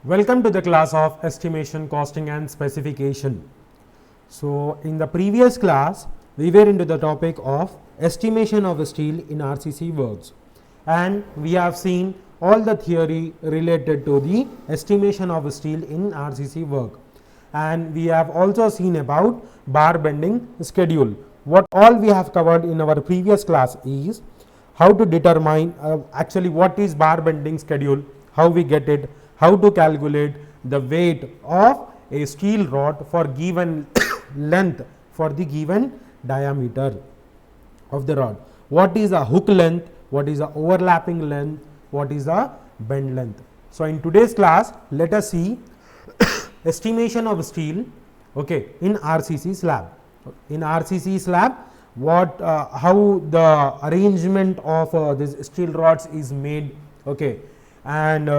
Welcome to the class of estimation, costing and specification. So, in the previous class, we were into the topic of estimation of steel in RCC works, and we have seen all the theory related to the estimation of steel in RCC work, and we have also seen about bar bending schedule. What all we have covered in our previous class is how to determine actually what is bar bending schedule, how we get it, how to calculate the weight of a steel rod for given length for the given diameter of the rod. What is a hook length, what is a overlapping length, what is a bend length. So, in today's class, let us see estimation of steel in RCC slab. In RCC slab, what how the arrangement of these steel rods is made, and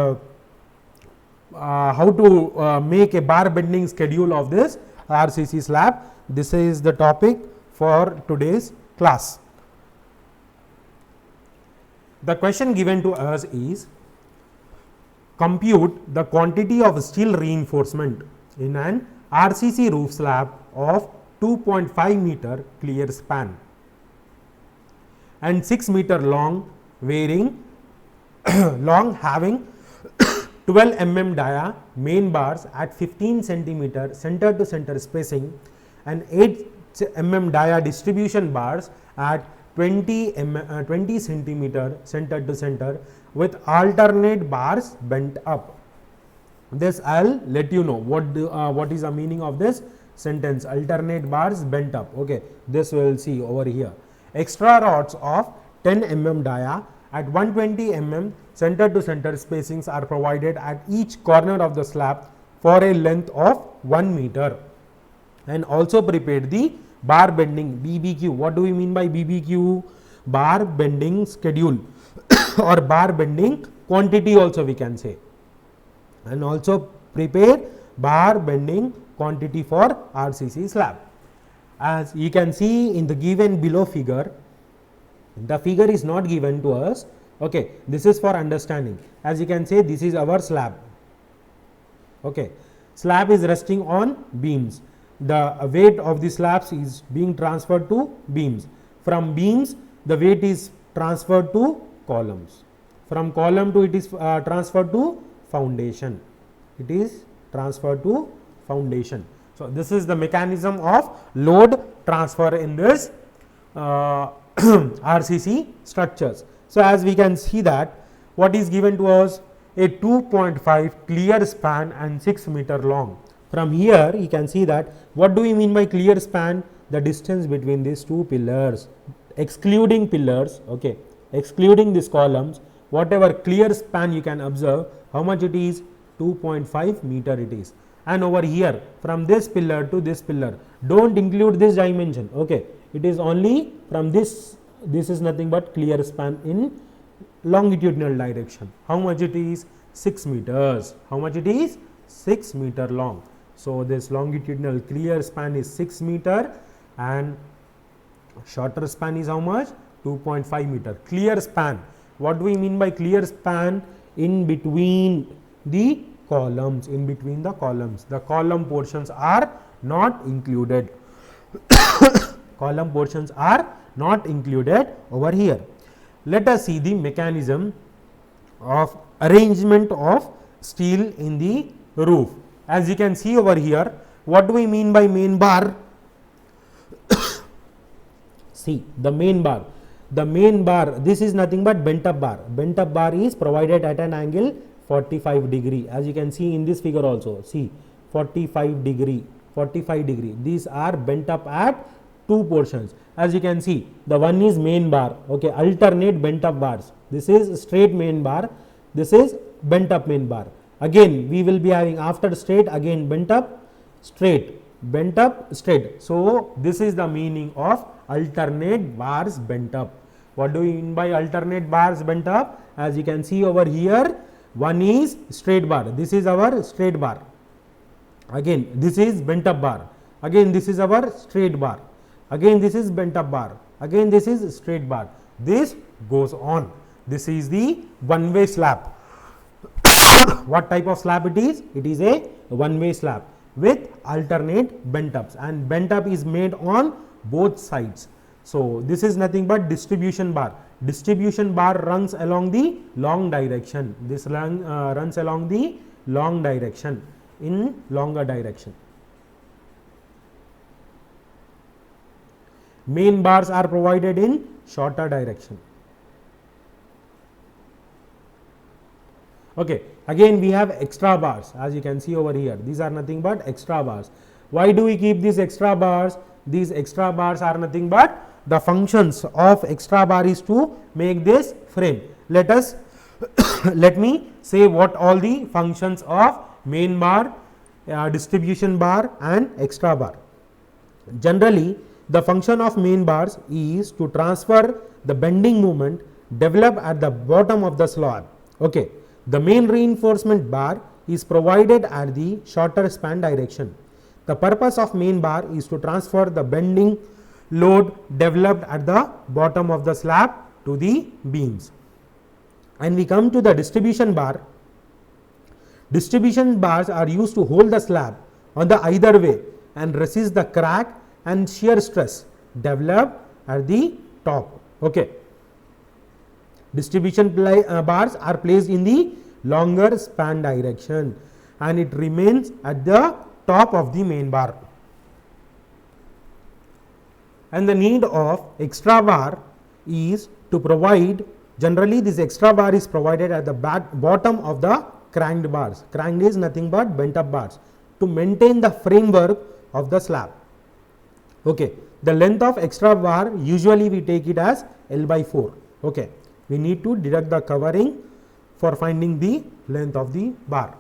how to make a bar bending schedule of this RCC slab. This is the topic for today's class. The question given to us is compute the quantity of steel reinforcement in an RCC roof slab of 2.5 meter clear span and 6 meter long, varying long having 12 mm dia, main bars at 15 centimeter center to center spacing and 8 mm dia distribution bars at 20 centimeter center to center with alternate bars bent up. This I will let you know what is the meaning of this sentence, alternate bars bent up. This we will see over here. Extra rods of 10 mm dia at 120 mm center to center spacings are provided at each corner of the slab for a length of 1 meter, and also prepared the bar bending BBQ. What do we mean by BBQ? Bar bending schedule or bar bending quantity also we can say, and also prepare bar bending quantity for RCC slab. As you can see in the given below figure, the figure is not given to us. This is for understanding. As you can say, this is our slab. Slab is resting on beams. The weight of the slabs is being transferred to beams. From beams, the weight is transferred to columns. From column to it is transferred to foundation. It is transferred to foundation. So, this is the mechanism of load transfer in this RCC structures. So, as we can see that what is given to us, a 2.5 clear span and 6 meter long. From here you can see that what do we mean by clear span? The distance between these two pillars, excluding pillars, excluding these columns, whatever clear span you can observe, how much it is? 2.5 meter it is. And over here from this pillar to this pillar, don't include this dimension. It is only from this is nothing but clear span in longitudinal direction. How much it is? 6 meters. How much it is? 6 meter long. So, this longitudinal clear span is 6 meter and shorter span is how much? 2.5 meter. Clear span. What do we mean by clear span? In between the columns, in between the columns. The column portions are not included. Column portions are not included over here. Let us see the mechanism of arrangement of steel in the roof. As you can see over here, what do we mean by main bar? See the main bar. The main bar, this is nothing but bent up bar. Bent up bar is provided at an angle 45 degree. As you can see in this figure also, see 45 degree. These are bent up at two portions. As you can see, the one is main bar, alternate bent up bars. This is straight main bar, this is bent up main bar. Again we will be having after straight, again bent up, straight, bent up, straight. So, this is the meaning of alternate bars bent up. What do we mean by alternate bars bent up? As you can see over here, one is straight bar, this is our straight bar. Again this is bent up bar, again this is our straight bar, again this is bent up bar, again this is straight bar. This goes on. This is the one way slab. what type of slab it is? It is a one-way slab with alternate bent ups, and bent up is made on both sides. So, this is nothing but distribution bar. Distribution bar runs along the long direction. This runs along the long direction, in longer direction. Main bars are provided in shorter direction. Okay. Again we have extra bars, as you can see over here. These are nothing but extra bars. Why do we keep these extra bars? These extra bars are nothing but the functions of extra bar is to make this frame. Let us let me say what all the functions of main bar, distribution bar and extra bar. Generally, the function of main bars is to transfer the bending moment developed at the bottom of the slab. Okay. The main reinforcement bar is provided at the shorter span direction. The purpose of main bar is to transfer the bending load developed at the bottom of the slab to the beams. And we come to the distribution bar. Distribution bars are used to hold the slab on the either way and resist the crack and shear stress developed at the top. Okay. Distribution bars are placed in the longer span direction and it remains at the top of the main bar. And the need of extra bar is to provide, generally this extra bar is provided at the bottom of the cranked bars. Cranked is nothing but bent up bars to maintain the framework of the slab. Okay. The length of extra bar usually we take it as L by 4. Okay. We need to deduct the covering for finding the length of the bar.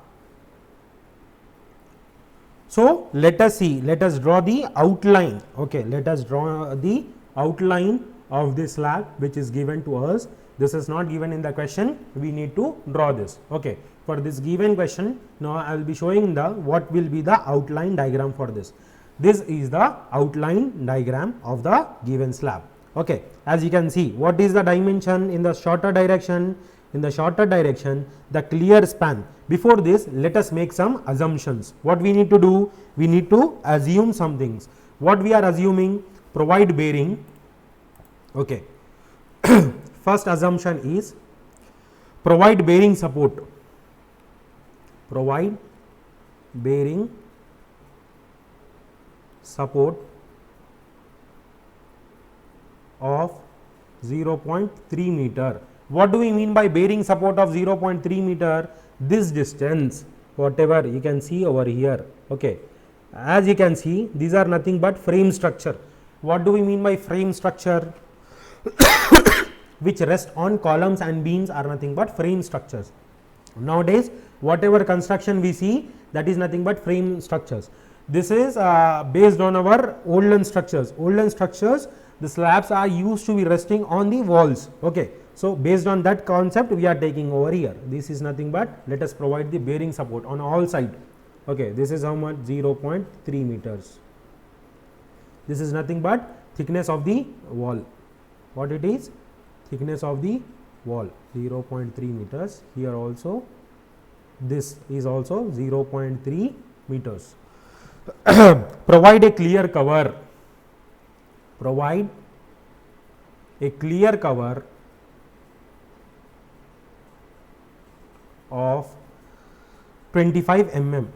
So, let us see, let us draw the outline. Okay, let us draw the outline of this slab which is given to us. This is not given in the question, we need to draw this. Okay. For this given question, now I will be showing the what will be the outline diagram for this. This is the outline diagram of the given slab. Okay. As you can see, what is the dimension in the shorter direction? In the shorter direction, the clear span. Before this, let us make some assumptions. What we need to do? We need to assume some things. What we are assuming? Provide bearing. Okay. First assumption is provide bearing support. Provide bearing support of 0.3 meter. What do we mean by bearing support of 0.3 meter? This distance, whatever you can see over here. Okay. As you can see, these are nothing but frame structure. What do we mean by frame structure? Which rest on columns and beams are nothing but frame structures. Nowadays, whatever construction we see, that is nothing but frame structures. This is based on our olden structures. Olden structures, the slabs are used to be resting on the walls. Okay. So, based on that concept we are taking over here. This is nothing but let us provide the bearing support on all sides. Okay. This is how much? 0.3 meters. This is nothing but thickness of the wall. What it is? Thickness of the wall 0.3 meters. Here also this is also 0.3 meters. Provide a clear cover. Provide a clear cover of 25 mm,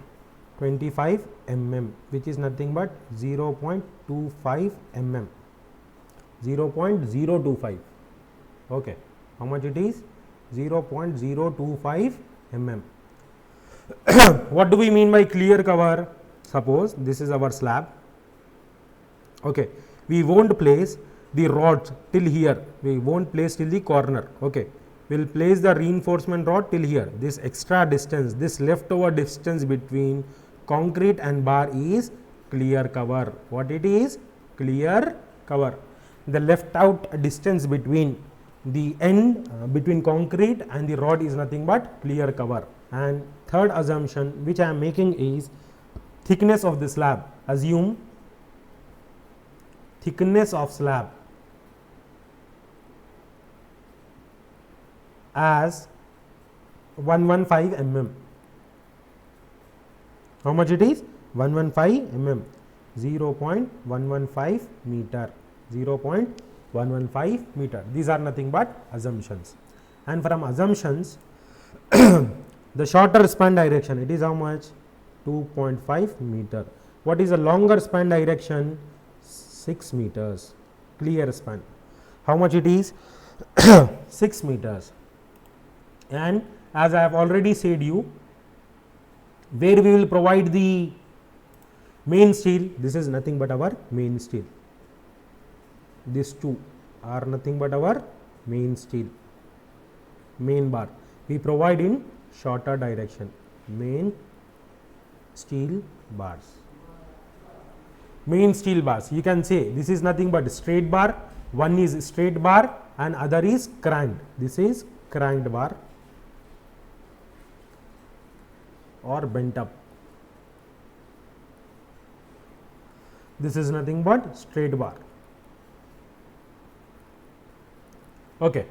25 mm, which is nothing but 0.25 mm, 0.025. Okay. How much it is? 0.025 mm. What do we mean by clear cover? Suppose this is our slab. Okay. We won't place the rods till here, we won't place till the corner. Okay. We will place the reinforcement rod till here. This extra distance, this leftover distance between concrete and bar is clear cover. What it is? Clear cover. The left out distance between the end between concrete and the rod is nothing but clear cover. And third assumption which I am making is thickness of the slab. Assume thickness of slab as 115 mm. How much it is? 115 mm, 0.115 meter, 0.115 meter. These are nothing but assumptions. And from assumptions, the shorter span direction, it is how much? 2.5 meter. What is the longer span direction? 6 meters, clear span. How much it is? 6 meters. And as I have already said you, where we will provide the main steel, this is nothing but our main steel. These two are nothing but our main steel, main bar. We provide in shorter direction, main steel bars. Main steel bars, you can say this is nothing but straight bar. One is straight bar and other is cranked. This is cranked bar or bent up. This is nothing but straight bar. Okay.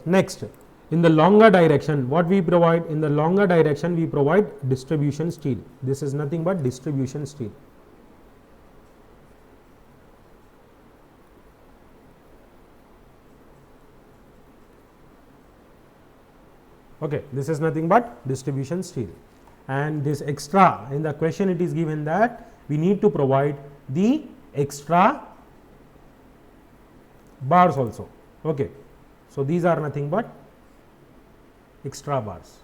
Next, in the longer direction, what we provide? In the longer direction, we provide distribution steel. This is nothing but distribution steel. Okay, this is nothing but distribution steel. And this extra, in the question it is given that we need to provide the extra bars also. Okay, so these are nothing but extra bars.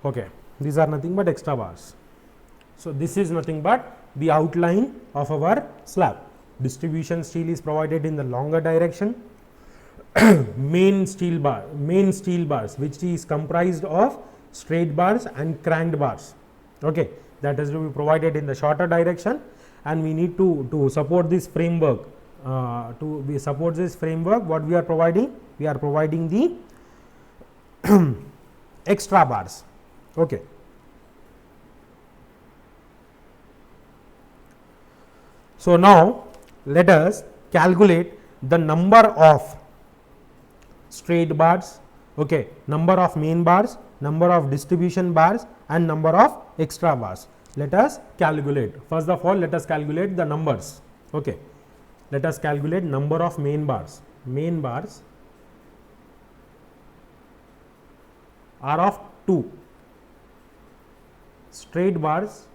Okay, these are nothing but extra bars. So this is nothing but the outline of our slab. Distribution steel is provided in the longer direction. main steel bars, which is comprised of straight bars and cranked bars. Okay, that is to be provided in the shorter direction, and we need to support this framework. Support this framework, what we are providing? We are providing the extra bars. Okay. So now let us calculate the number of straight bars, okay, number of main bars, number of distribution bars and number of extra bars. Let us calculate. First of all, let us calculate the numbers. Okay, let us calculate number of main bars. Main bars are of 2, straight bars,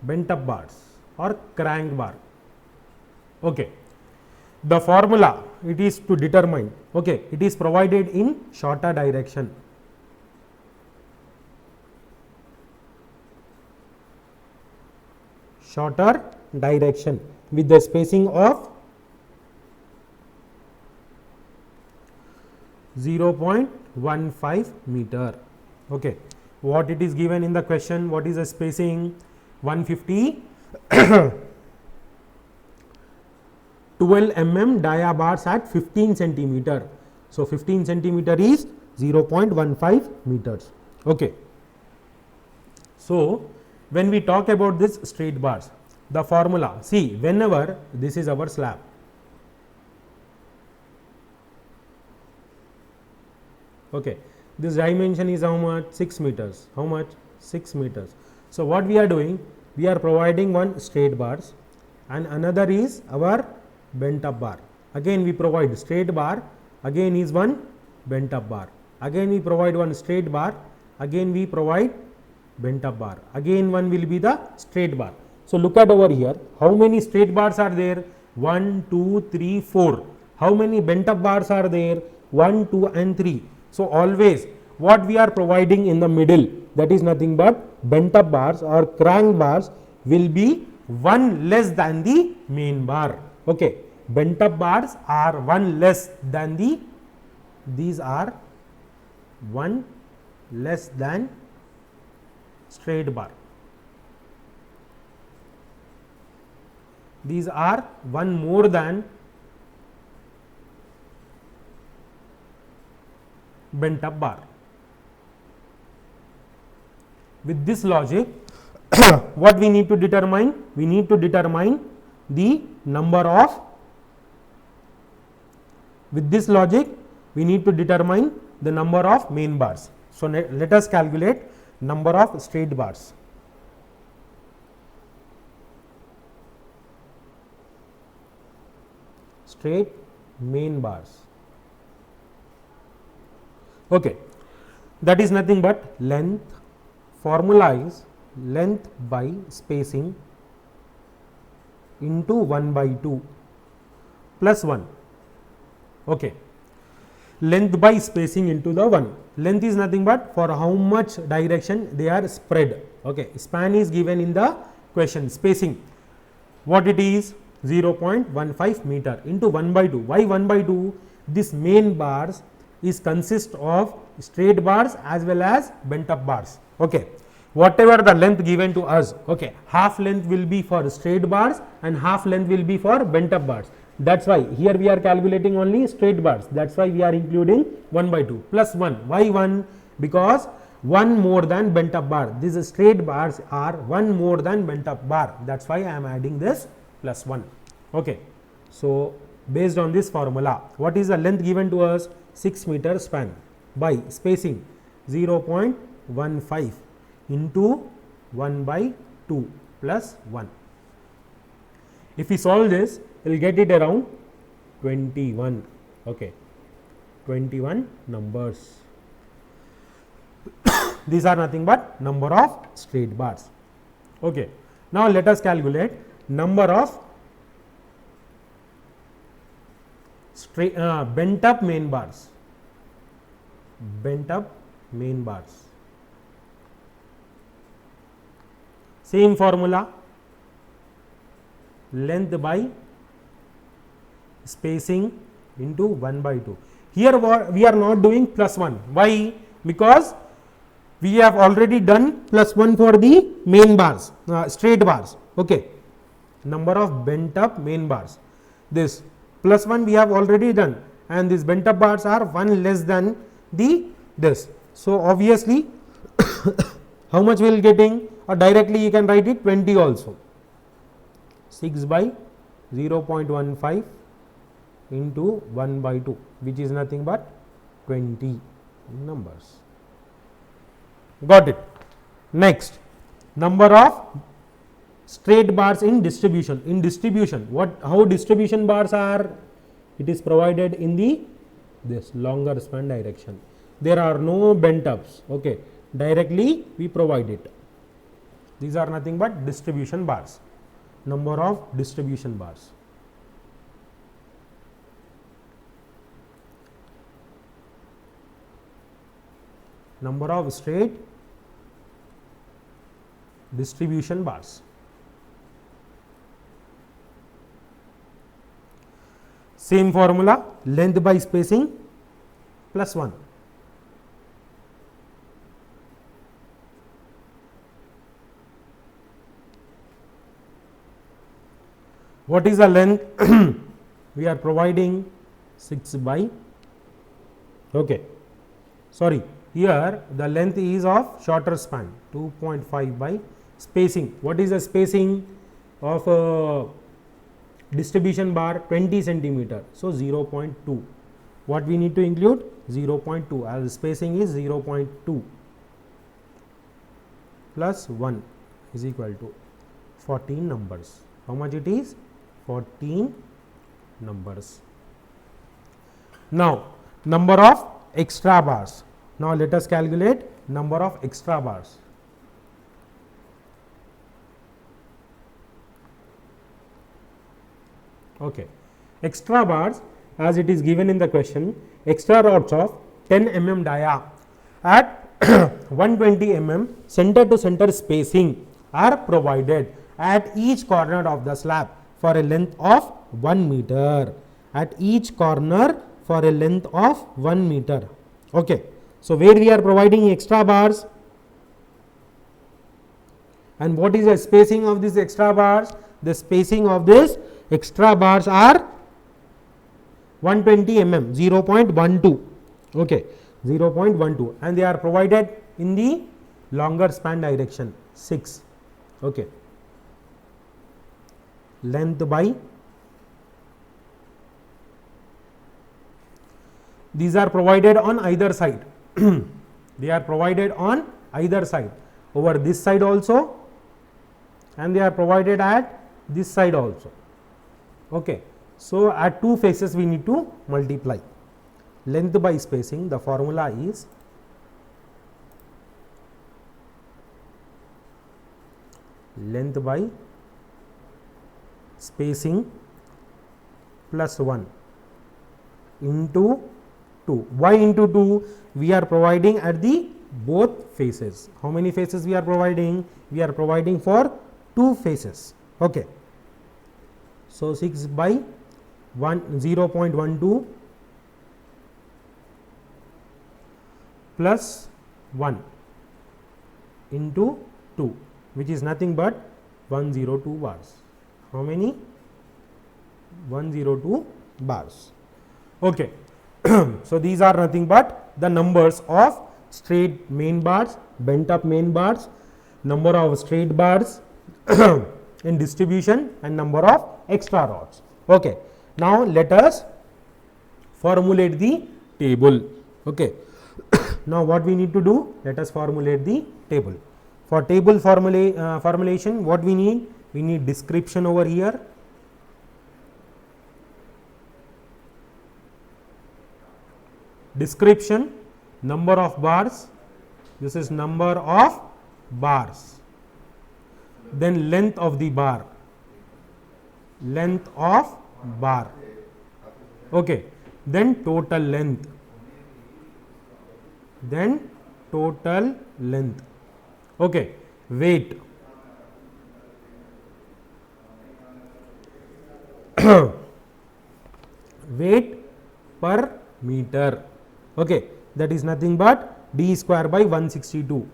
bent up bars or crank bar. Okay. The formula, it is to determine, okay, it is provided in shorter direction. Shorter direction with the spacing of 0.15 meter. Okay. What it is given in the question? What is the spacing? 150 12 mm dia bars at 15 centimeter. So 15 centimeter is 0.15 meters. Okay. So when we talk about this straight bars, the formula, see, whenever this is our slab, okay, this dimension is how much? 6 meters. How much? 6 meters. So what we are doing? We are providing one straight bars and another is our bent up bar. Again we provide straight bar, again is one bent up bar. Again we provide one straight bar, again we provide bent up bar. Again one will be the straight bar. So look at over here, how many straight bars are there? 1, 2, 3, 4. How many bent up bars are there? 1, 2 and 3. So always what we are providing in the middle, that is nothing but bent up bars or crank bars, will be one less than the main bar. Okay, bent up bars are one less than the, these are one less than straight bar. These are one more than bent up bar. With this logic, what we need to determine? We need to determine the number of With this logic, we need to determine the number of main bars. So, let us calculate number of straight bars. Straight main bars. Okay. That is nothing but length. Formula is length by spacing into 1 by 2 plus 1. Okay. Length by spacing into the 1. Length is nothing but for how much direction they are spread. Okay. Span is given in the question. Spacing, what it is? 0.15 meter into 1 by 2. Why 1 by 2? This main bars is consist of straight bars as well as bent up bars. Okay. Whatever the length given to us, okay, half length will be for straight bars and half length will be for bent up bars. That is why here we are calculating only straight bars. That is why we are including 1 by 2 plus 1. Why 1? Because 1 more than bent up bar. These straight bars are 1 more than bent up bar. That is why I am adding this plus 1. Okay. So, based on this formula, what is the length given to us? 6 meter span by spacing 0.15 into 1 by 2 plus 1. If we solve this, we will get it around 21. Okay. 21 numbers. These are nothing but number of straight bars. Okay. Now, let us calculate number of bent up main bars. Bent up main bars. Same formula, length by spacing into 1 by 2. Here we are not doing plus 1. Why? Because we have already done plus 1 for the main bars, straight bars. Okay. Number of bent up main bars. This plus 1 we have already done, and these bent up bars are 1 less than the this. So, obviously, how much we will getting, or directly you can write it 20 also. 6 by 0.15 into 1 by 2, which is nothing but 20 numbers. Got it. Next, number of straight bars in distribution. In distribution, how distribution bars are? It is provided in the this longer span direction. There are no bent ups. Okay, directly we provide it. These are nothing but distribution bars. Number of distribution bars. Number of straight distribution bars. Same formula, length by spacing plus 1. What is the length? We are providing 6 by, okay, sorry, here the length is of shorter span 2.5 by spacing. What is the spacing of distribution bar? 20 centimeter. So, 0.2. What we need to include? 0.2, as spacing is 0.2 plus 1 is equal to 14 numbers. How much it is? 14 numbers. Now, number of extra bars. Now, let us calculate number of extra bars. Okay. Extra bars, as it is given in the question, extra rods of 10 mm dia at 120 mm center to center spacing are provided at each corner of the slab for a length of 1 meter. At each corner for a length of 1 meter. Okay. So, where we are providing extra bars, and what is the spacing of these extra bars? The spacing of this extra bars are 120 mm, 0.12, okay, 0.12, and they are provided in the longer span direction 6, okay. Length by these are provided on either side. They are provided on either side, over this side also, and they are provided at this side also. Okay. So, at two faces we need to multiply. Length by spacing, the formula is length by spacing plus 1 into 2. Why into 2? We are providing at the both faces. How many faces we are providing? We are providing for two faces. Okay. So, 6 by 0.12 plus 1 into 2, which is nothing but 102 bars. How many? 102 bars. Okay. So, these are nothing but the numbers of straight main bars, bent up main bars, number of straight bars in distribution, and number of extra rods. Okay. Now, let us formulate the table. Okay. Now, what we need to do? Let us formulate the table. For table formulation, what we need? We need description over here. Description, number of bars, this is number of bars, then length of the bar, length of bar, okay, then total length, then total length, okay, weight, weight per meter, okay, that is nothing but d square by 162.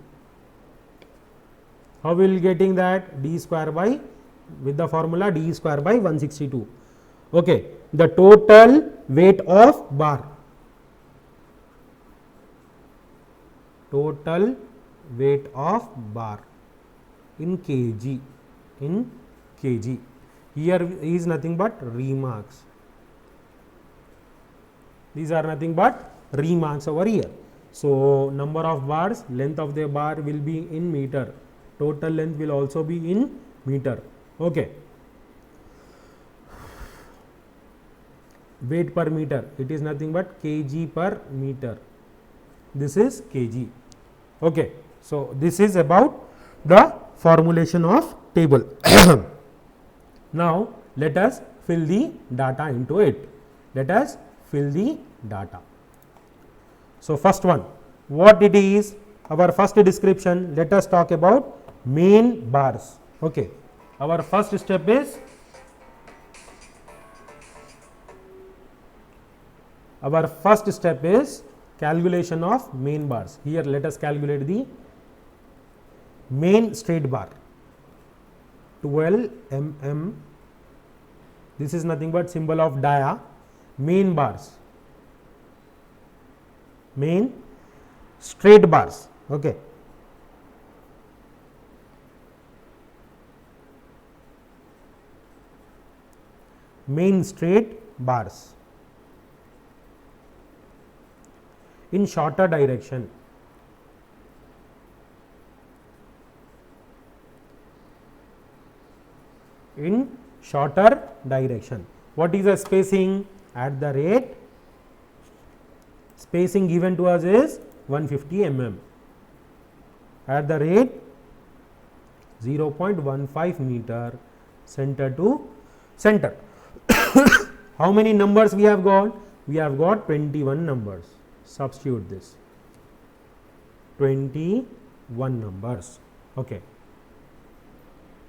How will you getting that? D square by, with the formula d square by 162. Okay. The total weight of bar, total weight of bar in kg, in kg. Here is nothing but remarks. These are nothing but remarks over here. So, number of bars, length of the bar will be in meter, total length will also be in meter. Okay. Weight per meter, it is nothing but kg per meter. This is kg. Okay. So, this is about the formulation of table. Now, let us fill the data into it. Let us fill the data. So, first one, what it is? Our first description, let us talk about main bars. Okay. Our first step is, calculation of main bars. Here let us calculate the main straight bar, 12 mm. This is nothing but symbol of dia. Main bars, main straight bars. Okay. Main straight bars in shorter direction. In shorter direction. What is the spacing? At the rate, spacing given to us is 150 mm. At the rate 0.15 meter center to center. How many numbers we have got? We have got 21 numbers. Substitute this, 21 numbers. Okay.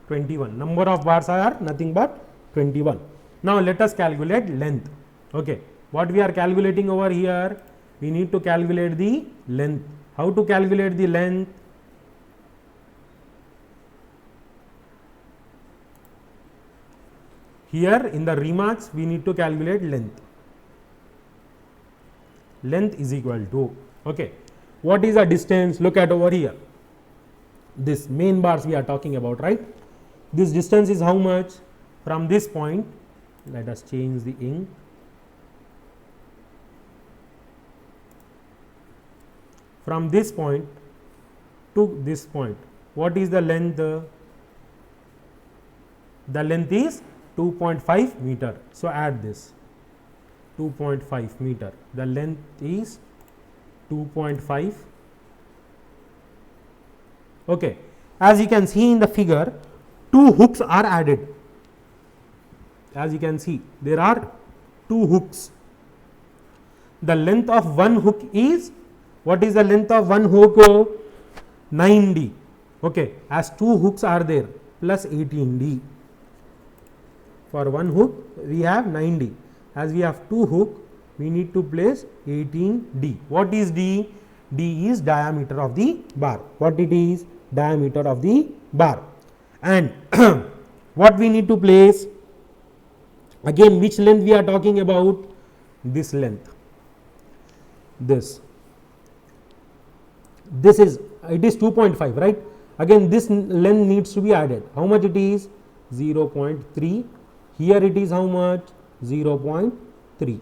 21 number of bars are nothing but 21. Now, let us calculate length. Okay. What we are calculating over here? We need to calculate the length. How to calculate the length? Here in the remarks we need to calculate length. Length is equal to, okay, what is the distance? Look at over here. This main bars we are talking about, right? This distance is how much? From this point, let us change the ink. from this point to this point. What is the length? The length is 2.5 meter. So, add this 2.5 meter. The length is 2.5. Okay. As you can see in the figure, two hooks are added. As you can see, there are two hooks. The length of one hook is, what is the length of one hook? 9D. Okay. As two hooks are there, plus 18D. For one hook we have 9D. As we have two hook, we need to place 18D. What is D? D is diameter of the bar. What it is? Diameter of the bar. And what we need to place? Again, which length we are talking about? This length. This is, it is 2.5, right? Again, this length needs to be added. How much it is? 0.3. Here it is how much? 0.3.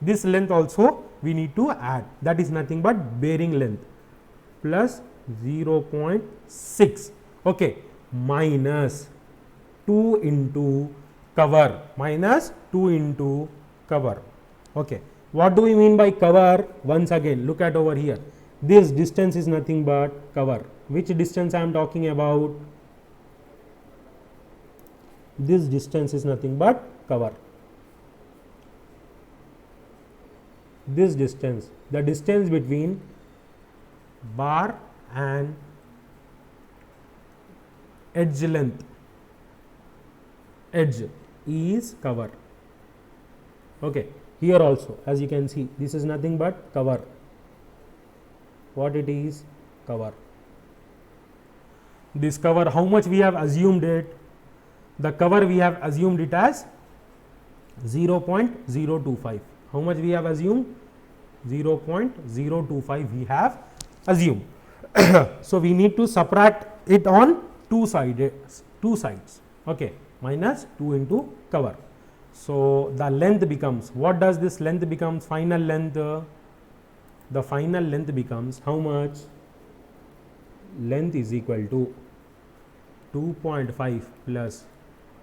This length also we need to add. That is nothing but bearing length, plus 0.6. Okay. Minus 2 into cover, minus 2 into cover. Okay. What do we mean by cover? Once again, look at over here. This distance is nothing but cover. Which distance I am talking about? This distance is nothing but cover. This distance, the distance between bar and edge length, edge is cover. Okay. Here also, as you can see, this is nothing but cover. What it is? Cover. This cover, how much we have assumed it? The cover we have assumed it as 0.025. How much we have assumed? 0.025 we have assumed. So, we need to subtract it on two sides. Okay. Minus 2 into cover. So, the length becomes, what does this length becomes? Final length. The final length becomes how much? Length is equal to 2.5 plus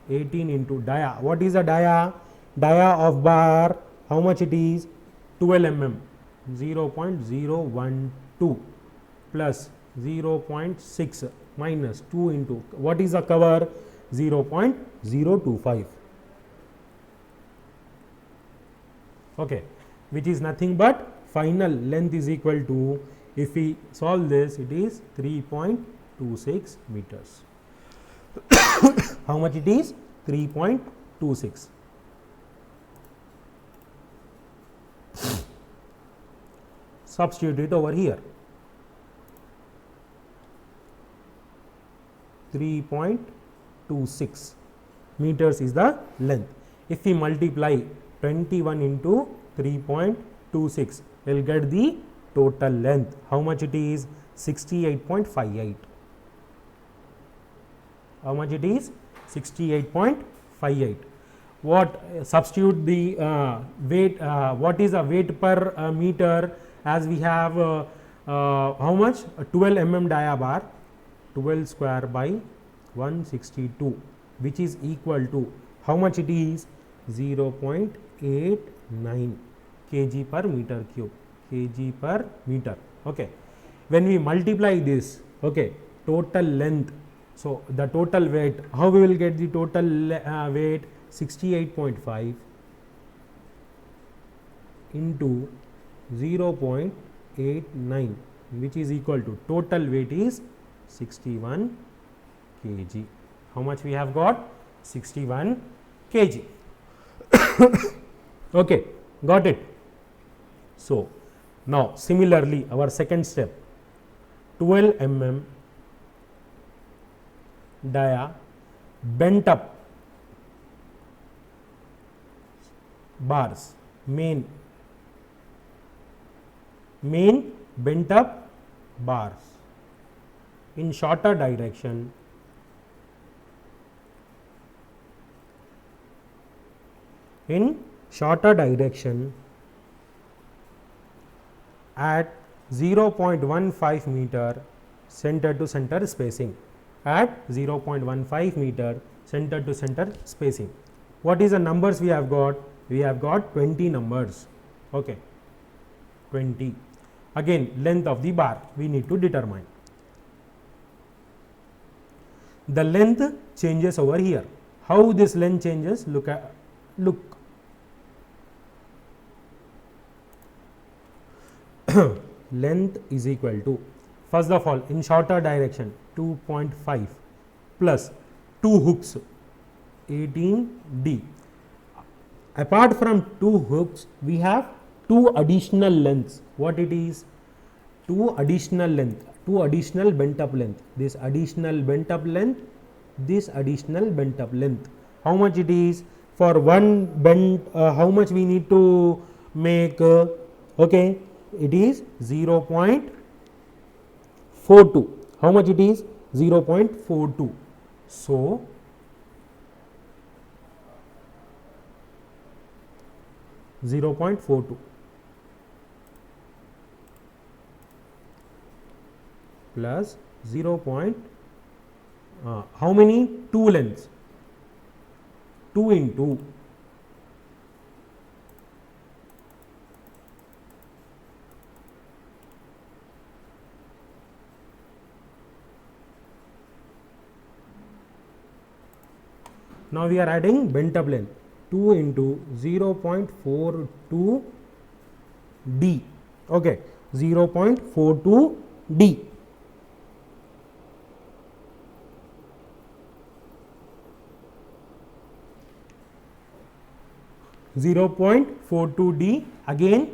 18 into dia. What is the dia? Dia of bar, how much it is? 12 mm. 0.012 plus 0.6 minus 2 into, what is the cover? 0.025. Okay, which is nothing but final length is equal to, if we solve this, it is 3.26 meters. How much it is? 3.26. Substitute it over here. 3.26 meters is the length. If we multiply 21 into 3.26, we will get the total length. How much it is? 68.58. How much it is? 68.58. What substitute the weight? What is the weight per meter? As we have how much? 12 mm dia bar, 12 square by 162, which is equal to how much it is? 0.89 kg per meter cube, kg per meter. Okay. When we multiply this, okay, total length, so the total weight, how we will get the total weight? 68.5 into 0.89, which is equal to, total weight is 61 kg. How much we have got? 61 kg. Okay, got it. So, now similarly our second step, 12 mm dia bent up bars, main bent up bars in shorter direction at 0.15 meter center to center spacing, at 0.15 meter center to center spacing. What is the numbers we have got? We have got 20 numbers. Okay, 20. Again, length of the bar we need to determine. The length changes over here. How this length changes? Look. Length is equal to, first of all, in shorter direction 2.5 plus 2 hooks 18d. Apart from 2 hooks, we have 2 additional lengths. What it is? 2 additional length, 2 additional bent up length. This additional bent up length, this additional bent up length. How much it is? For one bent, how much we need to make? Okay, it is 0.42. How much it is? 0.42. So, (0.42) plus 0. How many? 2 lengths. 2 into now we are adding bent up length 2 into 0.42 d. Okay, 0.42 d. (0.42d) again.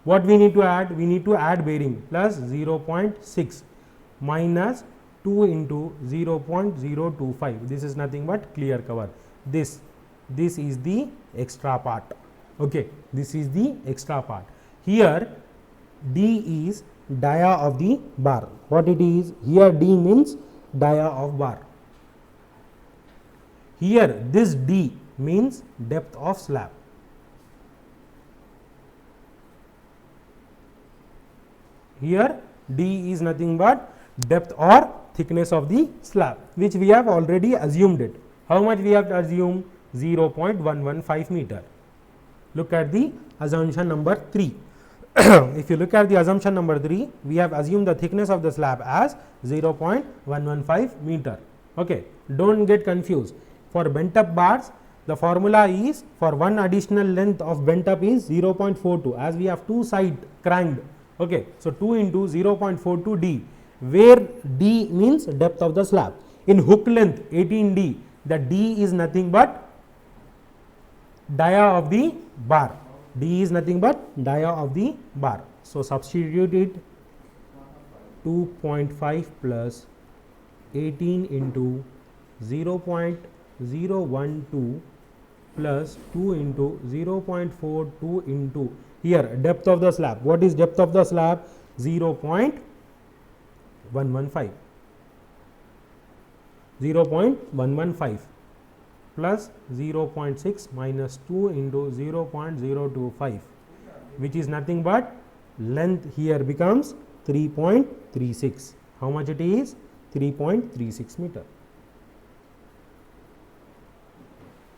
What we need to add? We need to add bearing plus 0.6 minus 2 into 0.025. This is nothing but clear cover. This is the extra part. Okay, this is the extra part. Here D is dia of the bar. What it is? Here D means dia of bar. Here this D means depth of slab. Here D is nothing but depth or thickness of the slab, which we have already assumed it. How much we have assumed? 0.115 meter. Look at the assumption number 3. If you look at the assumption number 3, we have assumed the thickness of the slab as 0.115 meter. Okay, don't get confused. For bent up bars, the formula is, for one additional length of bent up is 0.42, as we have 2 side cranked. Okay, so 2 into 0.42 d, where d means depth of the slab. In hook length 18d, the d is nothing but dia of the bar. D is nothing but dia of the bar. So, substitute it 2.5 plus 18 into 0.012 plus 2 into 0.42 into, here depth of the slab. What is depth of the slab? 0.115. 0.115 plus 0.6 minus 2 into 0.025, which is nothing but length here becomes 3.36. How much it is? 3.36 meter.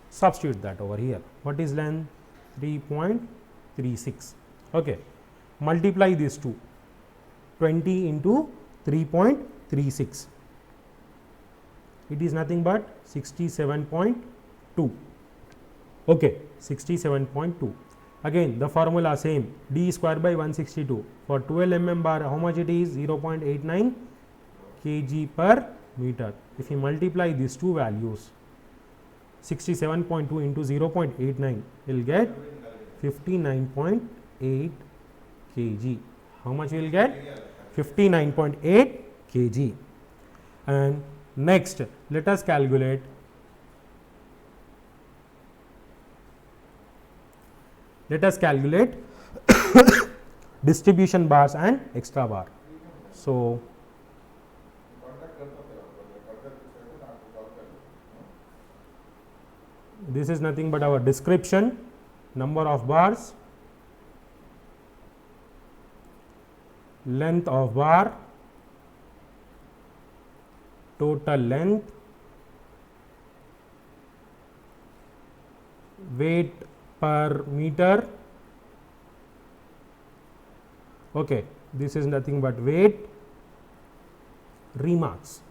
Substitute that over here. What is length? 3.36. Okay. Multiply these two. 20 into 3.36. It is nothing but 67.2. Okay, 67.2. Again, the formula same, d square by 162. For 12 mm bar, how much it is? 0.89 kg per meter. If you multiply these two values, 67.2 into 0.89, you will get 59.8 kg. How much you will get? 59.8 kg. And next, let us calculate distribution bars and extra bar. So, this is nothing but our description, number of bars, length of bar, total length, weight per meter. Okay, this is nothing but weight, remarks.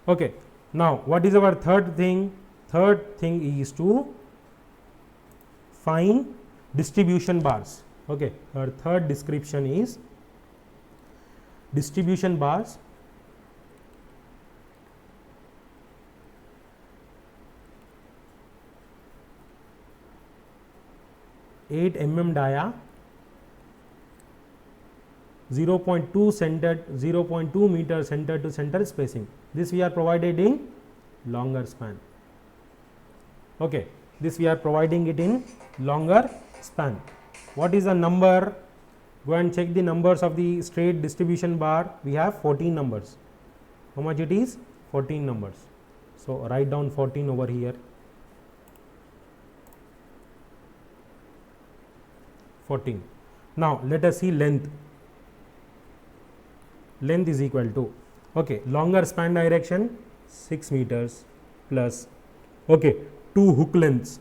Okay, now what is our third thing? Third thing is to find distribution bars. Okay, our third description is distribution bars. Eight dia, 0.2 center, 0.2 meter center to center spacing. This we are provided in longer span. Okay, this we are providing it in longer span. What is the number? Go and check the numbers of the straight distribution bar. We have 14 numbers. How much it is? 14 numbers. So write down 14 over here. 14. Now let us see length. Length is equal to, okay, longer span direction 6 meters plus, okay, 2 hook lengths,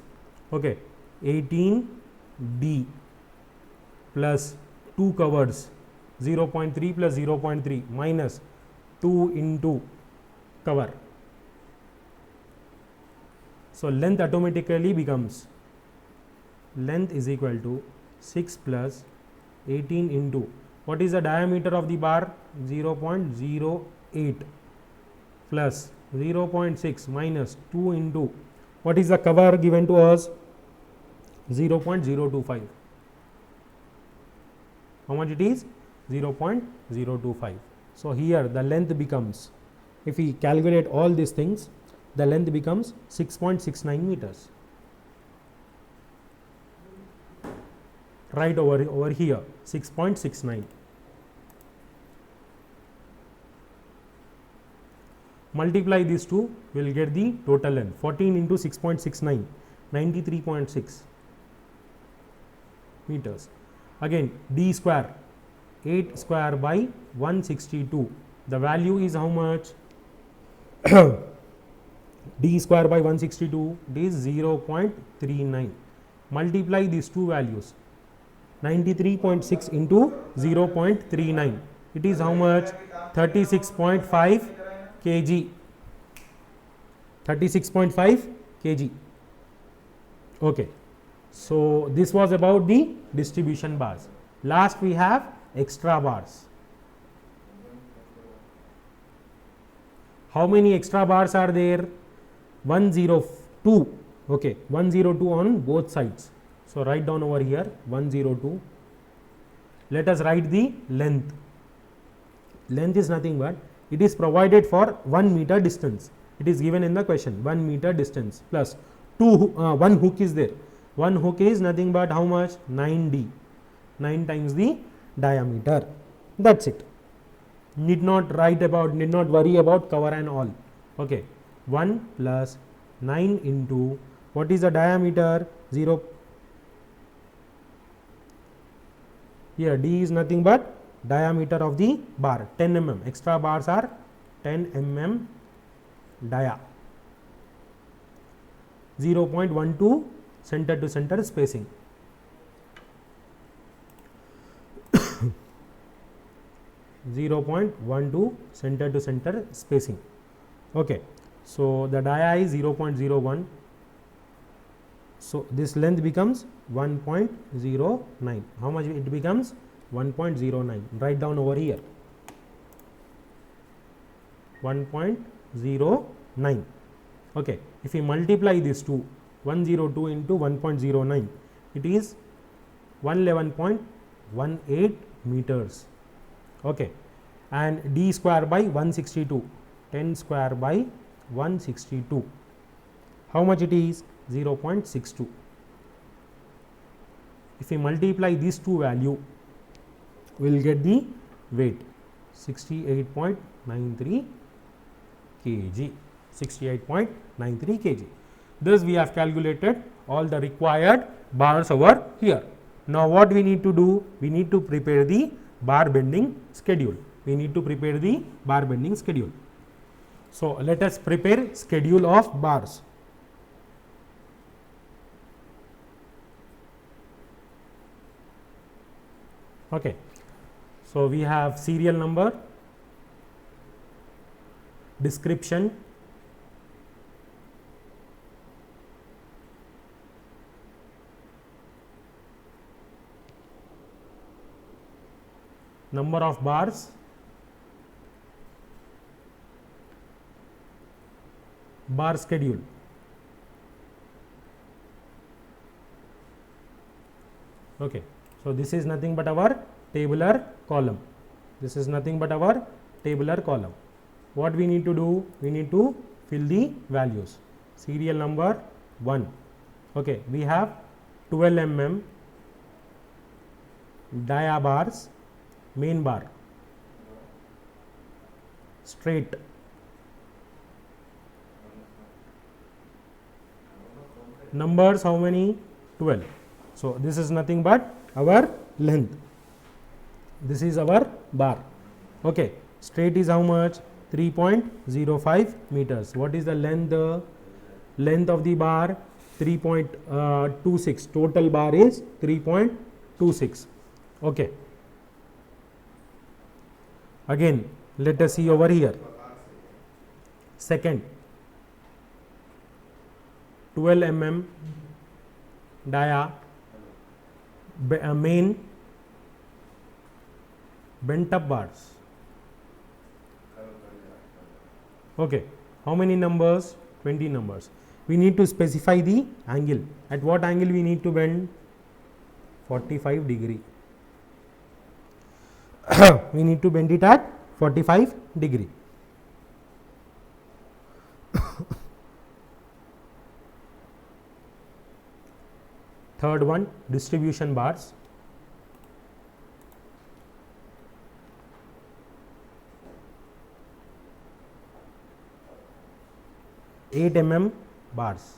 okay, 18D plus 2 covers 0.3 plus 0.3 minus 2 into cover. So length automatically becomes, length is equal to 6 plus 18 into, what is the diameter of the bar? 0.08 plus 0.6 minus 2 into, what is the cover given to us? 0.025. How much it is? 0.025. So here the length becomes, if we calculate all these things, the length becomes 6.69 meters. Right over here, 6.69. Multiply these two, we will get the total length. 14 into 6.69, 93.6 meters. Again, d square, 8 square by 162. The value is how much? D square by 162, it is 0.39. Multiply these two values. 93.6 into 0.39, it is how much? 36.5 kg. 36.5 kg. Okay, so this was about the distribution bars. Last we have extra bars. How many extra bars are there? 102. Okay, 102 on both sides. So write down over here 102. Let us write the length. Length is nothing but, it is provided for 1 meter distance. It is given in the question, 1 meter distance plus 1 hook is there. 1 hook is nothing but how much? 9D. 9 times the diameter. That's it. Need not worry about cover and all. Okay, 1 plus 9 into, what is the diameter? 0. Here D is nothing but diameter of the bar, 10 mm. Extra bars are 10 mm dia. 0.12 center to center spacing. .12 center to center spacing. Okay, so the dia is 0.01. So this length becomes 1.09. How much it becomes? 1.09. Write down over here. 1.09. Okay, if we multiply these two, 102 into 1.09, it is 111.18 meters. Okay, and D square by 162, 10 square by 162. How much it is? 0.62. If we multiply these two value, we will get the weight, 68.93 kg. 68.93 kg. Thus we have calculated all the required bars over here. Now what we need to do? We need to prepare the bar bending schedule. We need to prepare the bar bending schedule. So let us prepare schedule of bars. Okay. So we have serial number, description, number of bars, bar schedule. Okay. So this is nothing but our tabular column. This is nothing but our tabular column. What we need to do? We need to fill the values. Serial number 1. Okay. We have 12 mm dia bars, main bar, straight, numbers how many? 12. So this is nothing but our length. This is our bar. Okay. Straight is how much? 3.05 meters. What is the length? The length of the bar 3.26. Total bar is 3.26. Okay. Again, let us see over here. Second, 12 mm dia main bent up bars. Okay. How many numbers? 20 numbers. We need to specify the angle. At what angle we need to bend? 45 degree. We need to bend it at 45 degree. Third one, distribution bars. 8 mm bars.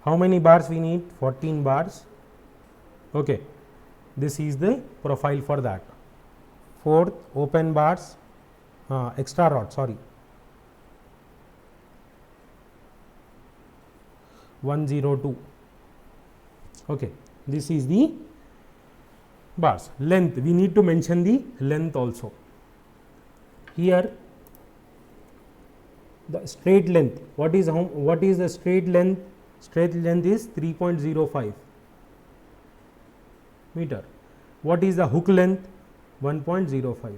How many bars we need? 14 bars. Okay. This is the profile for that. Fourth, open bars, extra rod, sorry. 102. Okay. This is the bars. Length, we need to mention the length also. Here the straight length, what is the straight length? Straight length is 3.05 meter. What is the hook length? 1.05.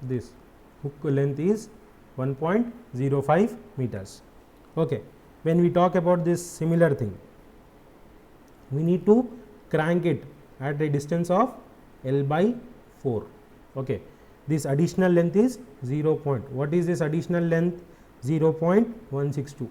This hook length is 1.05 meters. Okay. When we talk about this similar thing, we need to crank it at a distance of L by 4. Okay. This additional length is 0. What is this additional length? 0.162.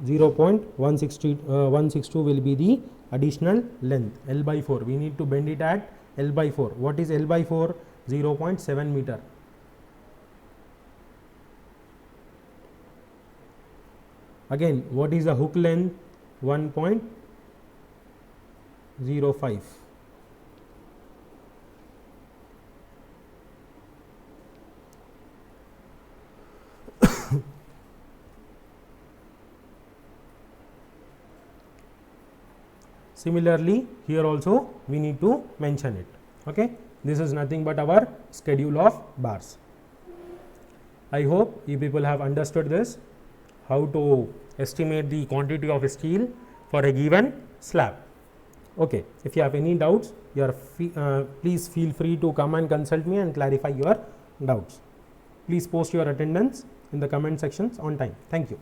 0.162 will be the additional length. L by 4. We need to bend it at L by 4. What is L by 4? 0.7 meter. Again, what is the hook length? 1.05. Similarly, here also we need to mention it. Okay. This is nothing but our schedule of bars. I hope you people have understood this, how to estimate the quantity of steel for a given slab. Okay. If you have any doubts, please feel free to come and consult me and clarify your doubts. Please post your attendance in the comment sections on time. Thank you.